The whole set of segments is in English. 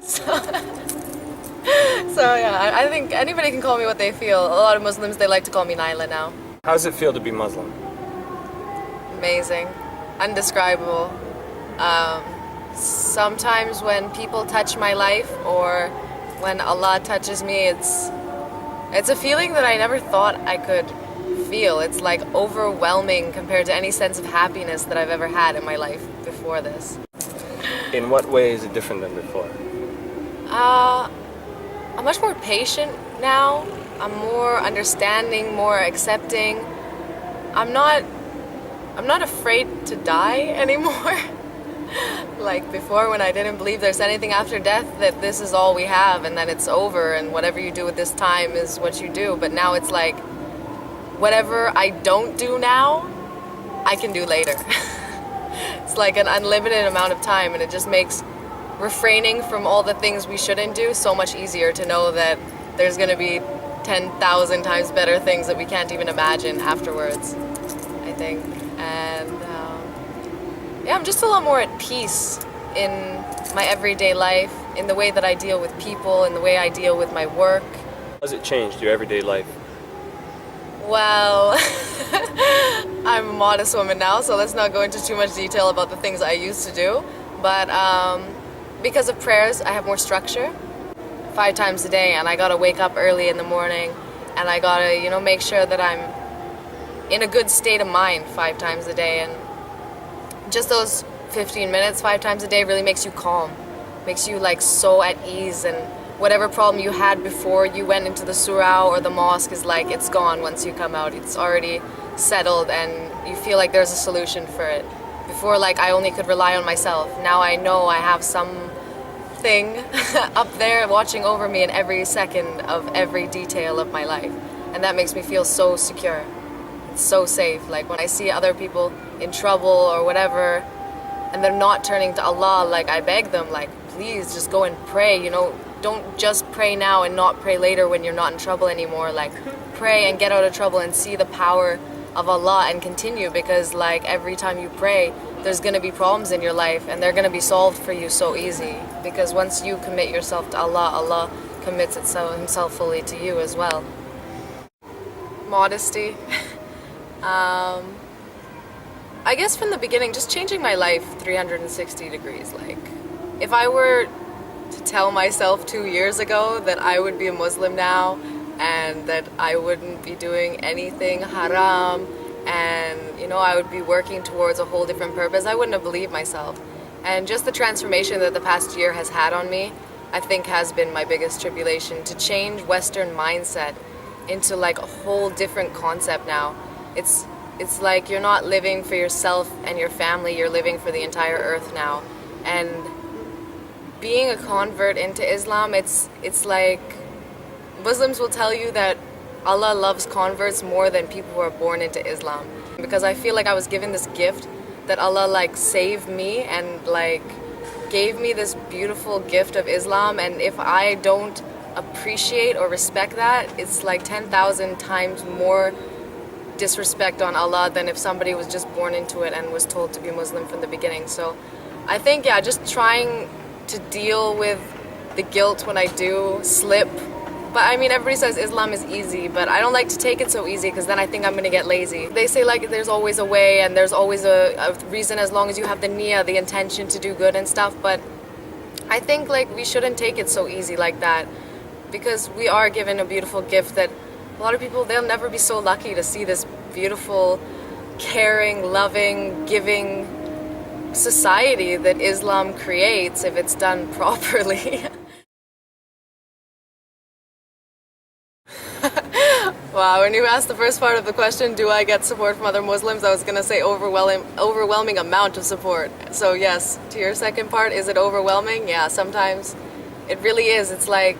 So, so yeah, I think anybody can call me what they feel. A lot of Muslims, they like to call me NAiLAH now. How does it feel to be Muslim? Amazing, undescribable. Sometimes when people touch my life or when Allah touches me, it's a feeling that I never thought I could feel. It's like overwhelming compared to any sense of happiness that I've ever had in my life before this. In what way is it different than before? I'm much more patient now. I'm more understanding, more accepting. I'm not afraid to die anymore. Like before, when I didn't believe there's anything after death, that this is all we have and then it's over and whatever you do with this time is what you do. But now it's like, whatever I don't do now, I can do later. It's like an unlimited amount of time, and it just makes refraining from all the things we shouldn't do so much easier to know that there's going to be 10,000 times better things that we can't even imagine afterwards, I think. And yeah, I'm just a lot more at peace in my everyday life, in the way that I deal with people, in the way I deal with my work. How has it changed your everyday life? Well, I'm a modest woman now, so let's not go into too much detail about the things I used to do. But because of prayers, I have more structure. 5 times a day, and I gotta wake up early in the morning, and I gotta, you know, make sure that I'm in a good state of mind 5 times a day. And just those 15 minutes 5 times a day really makes you calm, makes you like so at ease, and whatever problem you had before you went into the surah or the mosque is like, it's gone once you come out. It's already settled and you feel like there's a solution for it. Before, like, I only could rely on myself. Now I know I have something up there watching over me in every second of every detail of my life. And that makes me feel so secure. It's so safe. Like when I see other people in trouble or whatever and they're not turning to Allah, like I beg them, like, please just go and pray, you know. Don't just pray now and not pray later when you're not in trouble anymore. Like, pray and get out of trouble and see the power of Allah and continue, because like every time you pray, there's going to be problems in your life and they're going to be solved for you so easy. Because once you commit yourself to Allah, Allah commits himself fully to you as well. Modesty. I guess from the beginning, just changing my life 360 degrees. Like, if I were to tell myself 2 years ago that I would be a Muslim now and that I wouldn't be doing anything haram and, you know, I would be working towards a whole different purpose, I wouldn't have believed myself. And just the transformation that the past year has had on me, I think has been my biggest tribulation, to change Western mindset into like a whole different concept now. It's like you're not living for yourself and your family, you're living for the entire earth now. And being a convert into Islam, it's like Muslims will tell you that Allah loves converts more than people who are born into Islam. Because I feel like I was given this gift that Allah like saved me and like gave me this beautiful gift of Islam, and if I don't appreciate or respect that, it's like 10,000 times more disrespect on Allah than if somebody was just born into it and was told to be Muslim from the beginning. So I think, yeah, just trying to deal with the guilt when I do slip. But I mean, everybody says Islam is easy, but I don't like to take it so easy because then I think I'm gonna get lazy. They say like there's always a way and there's always a reason as long as you have the niyyah, the intention to do good and stuff, but I think like we shouldn't take it so easy like that, because we are given a beautiful gift that a lot of people, they'll never be so lucky to see this beautiful, caring, loving, giving society that Islam creates if it's done properly. Wow, when you asked the first part of the question, do I get support from other Muslims, I was going to say overwhelming amount of support. So yes, to your second part, is it overwhelming? Yeah, sometimes it really is. It's like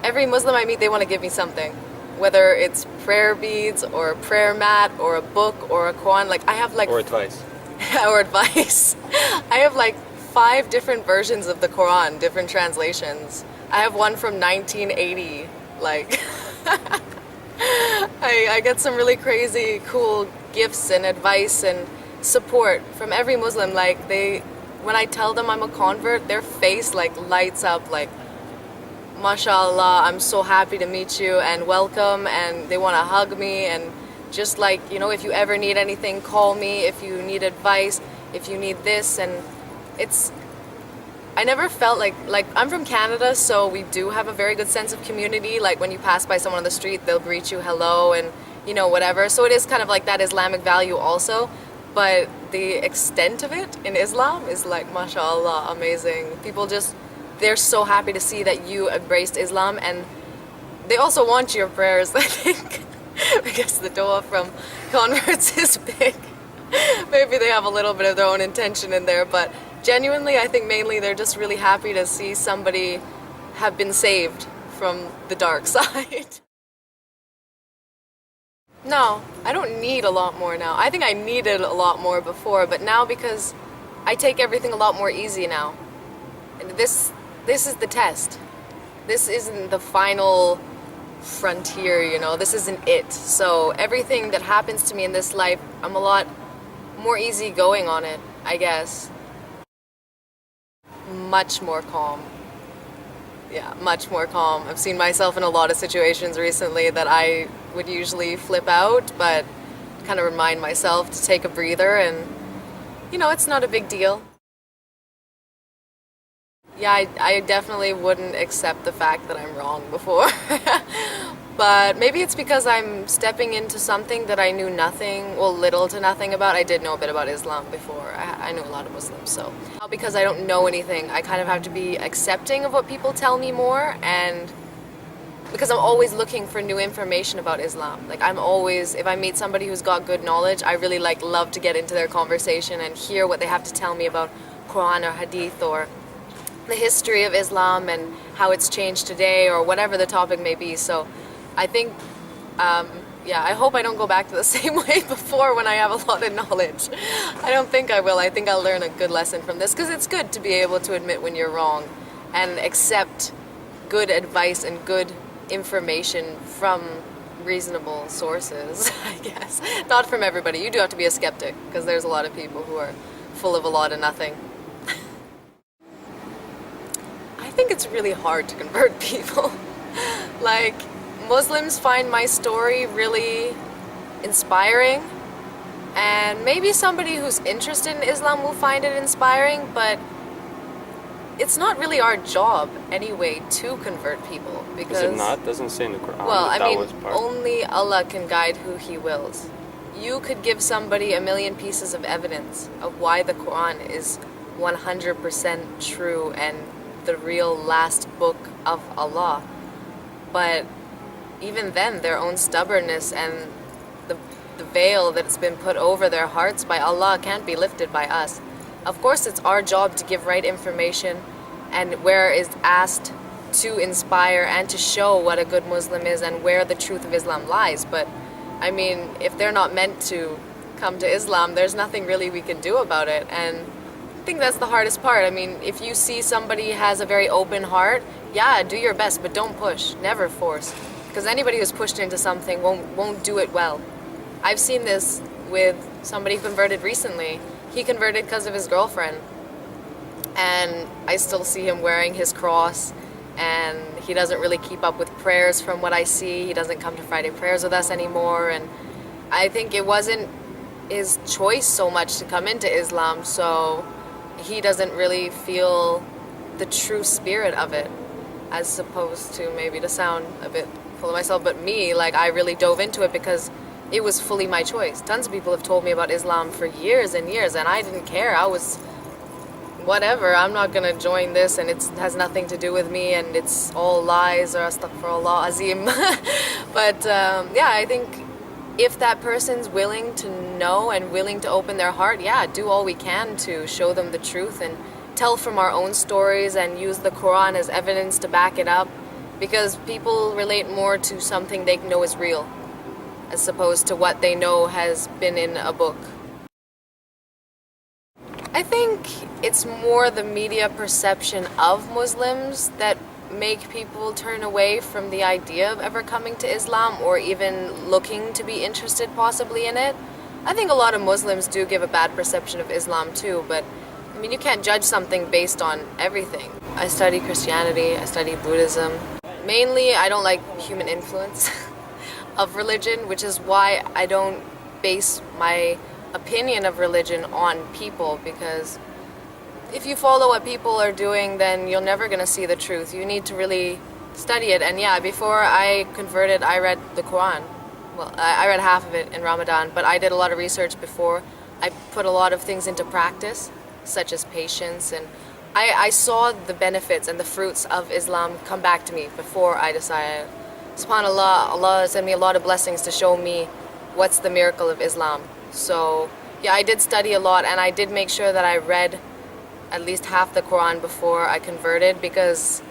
every Muslim I meet, they want to give me something. Whether it's prayer beads or a prayer mat or a book or a Quran, like I have like... Or advice. Or advice. I have like 5 different versions of the Quran, different translations. I have one from 1980, like... I get some really crazy, cool gifts and advice and support from every Muslim. Like they when I tell them I'm a convert, their face like lights up like, MashaAllah, I'm so happy to meet you and welcome, and they want to hug me, and just like, you know, if you ever need anything, call me, if you need advice, if you need this. And it's, I never felt like I'm from Canada, so we do have a very good sense of community. Like when you pass by someone on the street, they'll greet you hello and, you know, whatever. So it is kind of like that Islamic value also, but the extent of it in Islam is like, MashaAllah, amazing. People just, they're so happy to see that you embraced Islam, and they also want your prayers, I think. I guess the dua from converts is big. Maybe they have a little bit of their own intention in there, but genuinely I think mainly they're just really happy to see somebody have been saved from the dark side. No, I don't need a lot more now. I think I needed a lot more before, but now because I take everything a lot more easy now. And this is the test. This isn't the final frontier, you know, this isn't it. So everything that happens to me in this life, I'm a lot more easygoing on it, I guess. Much more calm. Yeah, much more calm. I've seen myself in a lot of situations recently that I would usually flip out, but kind of remind myself to take a breather and, you know, it's not a big deal. Yeah, I definitely wouldn't accept the fact that I'm wrong before. But maybe it's because I'm stepping into something that I knew nothing, well, little to nothing about. I did know a bit about Islam before. I knew a lot of Muslims, so. Because I don't know anything, I kind of have to be accepting of what people tell me more, and because I'm always looking for new information about Islam. Like I'm always, if I meet somebody who's got good knowledge, I really love to get into their conversation and hear what they have to tell me about Quran or Hadith or the history of Islam and how it's changed today or whatever the topic may be. So I think, yeah, I hope I don't go back to the same way before when I have a lot of knowledge. I don't think I will. I think I'll learn a good lesson from this, because it's good to be able to admit when you're wrong and accept good advice and good information from reasonable sources, I guess. Not from everybody. You do have to be a skeptic, because there's a lot of people who are full of a lot of nothing. I think it's really hard to convert people. Like, Muslims find my story really inspiring, and maybe somebody who's interested in Islam will find it inspiring, but it's not really our job anyway to convert people, because... Is it not? Doesn't say in the Quran. Well, I mean, only Allah can guide who He wills. You could give somebody a million pieces of evidence of why the Quran is 100% true and the real last book of Allah, but even then their own stubbornness and the veil that's been put over their hearts by Allah can't be lifted by us. Of course it's our job to give right information, and where is asked to inspire and to show what a good Muslim is and where the truth of Islam lies. But I mean, if they're not meant to come to Islam, there's nothing really we can do about it. And I think that's the hardest part. I mean, if you see somebody has a very open heart, yeah, do your best, but don't push, never force. Because anybody who's pushed into something won't do it well. I've seen this with somebody who converted recently. He converted because of his girlfriend, and I still see him wearing his cross, and he doesn't really keep up with prayers from what I see. He doesn't come to Friday prayers with us anymore, and I think it wasn't his choice so much to come into Islam, so he doesn't really feel the true spirit of it, as opposed to, maybe to sound a bit full of myself, but me, like, I really dove into it because it was fully my choice. Tons of people have told me about Islam for years and years, and I didn't care. I was, whatever, I'm not gonna join this, and it has nothing to do with me, and it's all lies, or astaghfirullah azim. But yeah, I think if that person's willing to know and willing to open their heart, yeah, do all we can to show them the truth and tell from our own stories and use the Quran as evidence to back it up, because people relate more to something they know is real as opposed to what they know has been in a book. I think it's more the media perception of Muslims that make people turn away from the idea of ever coming to Islam or even looking to be interested possibly in it. I think a lot of Muslims do give a bad perception of Islam too, but I mean, you can't judge something based on everything. I study Christianity, I study Buddhism. Mainly, I don't like human influence of religion, which is why I don't base my opinion of religion on people, because if you follow what people are doing, then you're never going to see the truth. You need to really study it. And yeah, before I converted, I read the Quran. Well, I read half of it in Ramadan, but I did a lot of research before. I put a lot of things into practice, such as patience, and I saw the benefits and the fruits of Islam come back to me before I decided. SubhanAllah, Allah sent me a lot of blessings to show me what's the miracle of Islam. So yeah, I did study a lot, and I did make sure that I read at least half the Quran before I converted, because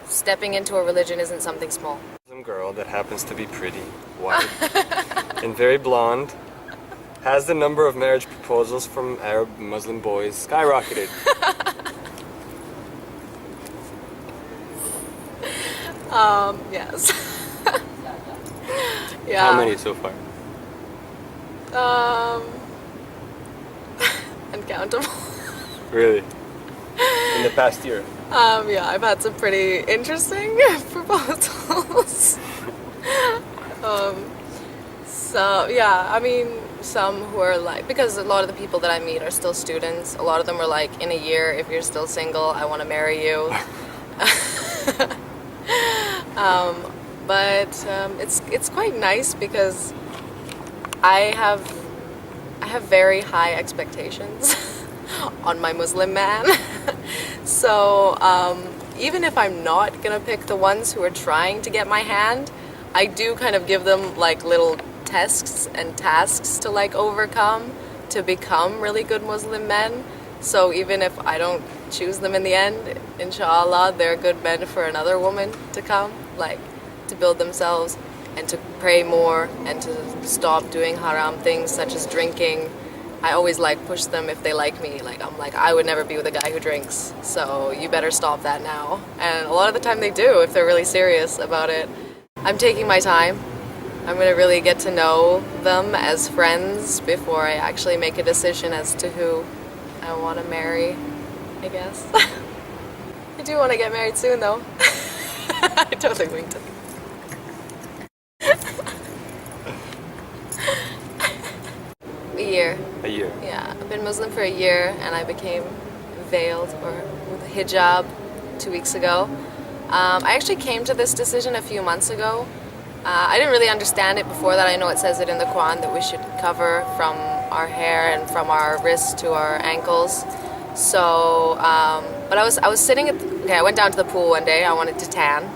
stepping into a religion isn't something small. Some girl that happens to be pretty, white, and very blonde has the number of marriage proposals from Arab Muslim boys skyrocketed. Yes. Yeah. How many so far? Uncountable. Really? In the past year? Yeah, I've had some pretty interesting proposals. So yeah, I mean, some who are like, because a lot of the people that I meet are still students. A lot of them are like, in a year, if you're still single, I want to marry you. But it's quite nice, because I have very high expectations on my Muslim man. So even if I'm not gonna pick the ones who are trying to get my hand, I do kind of give them like little tests and tasks to like overcome to become really good Muslim men. So even if I don't choose them in the end, in-sha-ALLAH, they're good men for another woman to come, like to build themselves and to pray more and to stop doing haram things such as drinking. I always like push them if they like me. Like I'm like, I would never be with a guy who drinks, so you better stop that now. And a lot of the time they do if they're really serious about it. I'm taking my time. I'm gonna really get to know them as friends before I actually make a decision as to who I want to marry, I guess. I do want to get married soon though. I totally winked it. A year. A year? Yeah, I've been Muslim for a year, and I became veiled or with a hijab 2 weeks ago. I actually came to this decision a few months ago. I didn't really understand it before that. I know it says it in the Quran that we should cover from our hair and from our wrists to our ankles. So, but I was sitting at, I went down to the pool one day. I wanted to tan.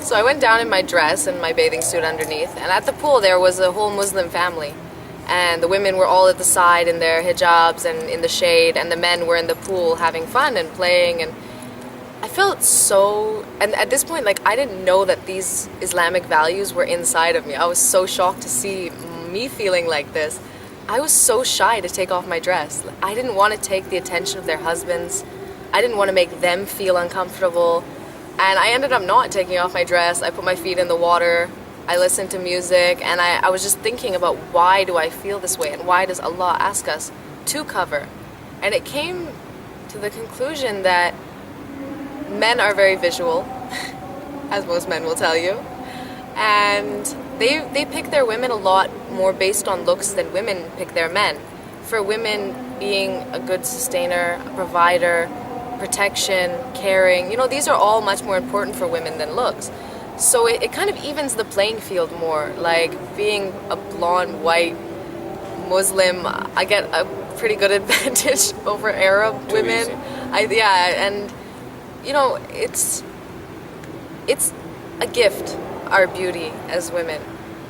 So I went down in my dress and my bathing suit underneath, and at the pool there was a whole Muslim family. And the women were all at the side in their hijabs and in the shade, and the men were in the pool having fun and playing. And I felt so, and at this point, like, I didn't know that these Islamic values were inside of me. I was so shocked to see me feeling like this. I was so shy to take off my dress. I didn't want to take the attention of their husbands. I didn't want to make them feel uncomfortable. And I ended up not taking off my dress. I put my feet in the water. I listened to music, and I was just thinking about, why do I feel this way, and why does Allah ask us to cover? And it came to the conclusion that men are very visual, as most men will tell you, and they pick their women a lot more based on looks than women pick their men. For women, being a good sustainer, a provider, protection, caring, you know, these are all much more important for women than looks. So it kind of evens the playing field more. Like, being a blonde, white Muslim, I get a pretty good advantage over Arab women. Yeah, and you know, it's a gift, our beauty as women.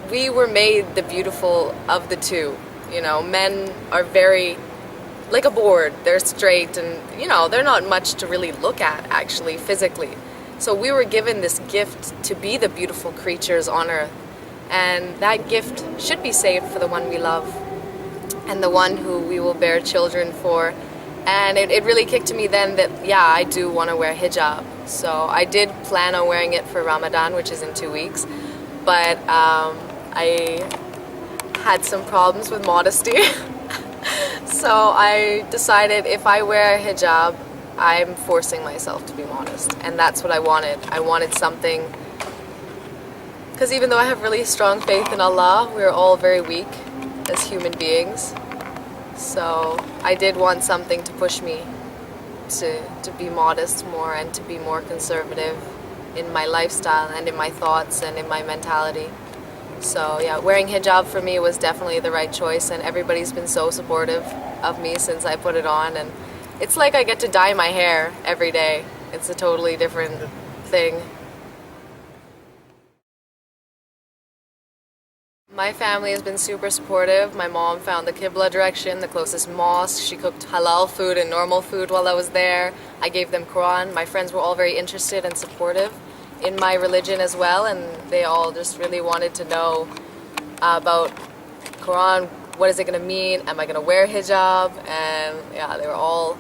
We were made the beautiful of the two. You know, men are very like a board. They're straight, and you know, they're not much to really look at actually physically. So we were given this gift to be the beautiful creatures on earth, and that gift should be saved for the one we love and the one who we will bear children for. And it really kicked to me then that, yeah, I do want to wear hijab. So I did plan on wearing it for Ramadan, which is in 2 weeks, but I had some problems with modesty. So I decided if I wear a hijab, I'm forcing myself to be modest. And that's what I wanted. I wanted something, because even though I have really strong faith in Allah, we're all very weak as human beings. So I did want something to push me to be modest more and to be more conservative in my lifestyle and in my thoughts and in my mentality. So yeah, wearing hijab for me was definitely the right choice, and everybody's been so supportive of me since I put it on, and it's like I get to dye my hair every day. It's a totally different thing. My family has been super supportive. My mom found the Qibla direction, the closest mosque. She cooked halal food and normal food while I was there. I gave them Quran. My friends were all very interested and supportive in my religion as well, and they all just really wanted to know about Quran. What is it going to mean? Am I going to wear hijab? And yeah, they were all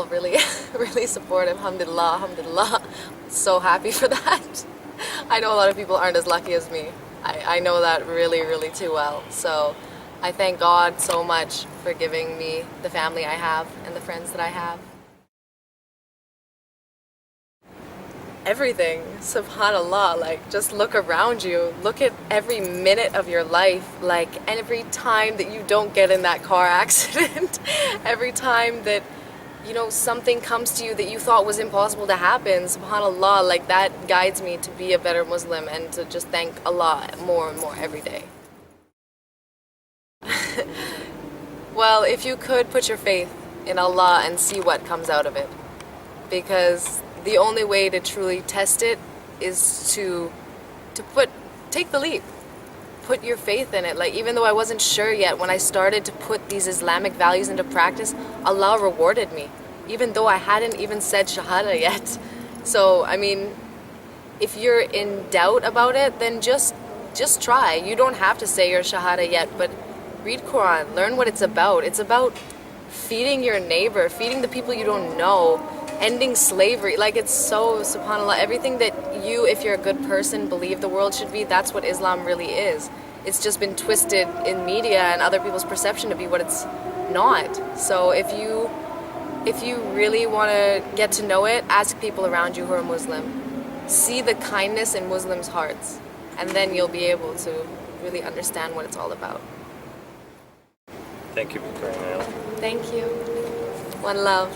really really supportive. Alhamdulillah, alhamdulillah. So happy for that. I know a lot of people aren't as lucky as me. I know that really, really too well. So I thank God so much for giving me the family I have and the friends that I have. Everything, subhanallah, like just look around you, look at every minute of your life, like every time that you don't get in that car accident, every time that, you know, something comes to you that you thought was impossible to happen, subhanallah, like that guides me to be a better Muslim and to just thank Allah more and more every day. Well, if you could put your faith in Allah and see what comes out of it, because the only way to truly test it is to take the leap. Put your faith in it. Like, even though I wasn't sure yet, when I started to put these Islamic values into practice, Allah rewarded me, even though I hadn't even said Shahada yet. So, I mean, if you're in doubt about it, then just try. You don't have to say your Shahada yet, but read Quran, learn what it's about. It's about feeding your neighbor, feeding the people you don't know, ending slavery. Like, it's so, subhanAllah, everything that you, if you're a good person, believe the world should be, that's what Islam really is. It's just been twisted in media and other people's perception to be what it's not. So if you really want to get to know it, ask people around you who are Muslim. See the kindness in Muslims' hearts, and then you'll be able to really understand what it's all about. Thank you, ViCTORiA. Thank you. One love.